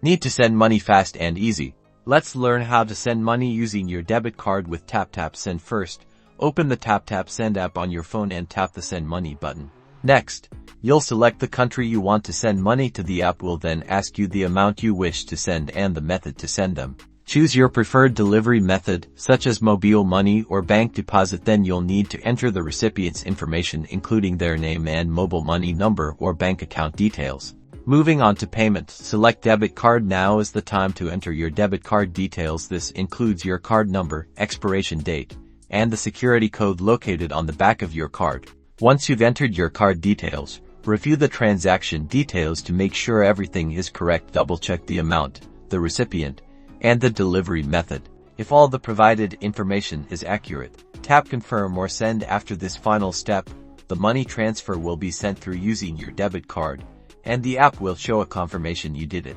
Need to send money fast and easy? Let's learn how to send money using your debit card with Taptap Send. First, open the Taptap Send app on your phone and tap the Send Money button. Next, you'll select the country you want to send money to. The app will then ask you the amount you wish to send and the method to send them. Choose your preferred delivery method, such as mobile money or bank deposit. Then you'll need to enter the recipient's information, including their name and mobile money number or bank account details. Moving on to payment, select debit card. Now is the time to enter your debit card details. This includes your card number, expiration date, and the security code located on the back of your card. Once you've entered your card details, review the transaction details to make sure everything is correct. Double-check the amount, the recipient, and the delivery method. If all the provided information is accurate, tap Confirm or Send. After this final step, the money transfer will be sent through using your debit card, and the app will show a confirmation you did it.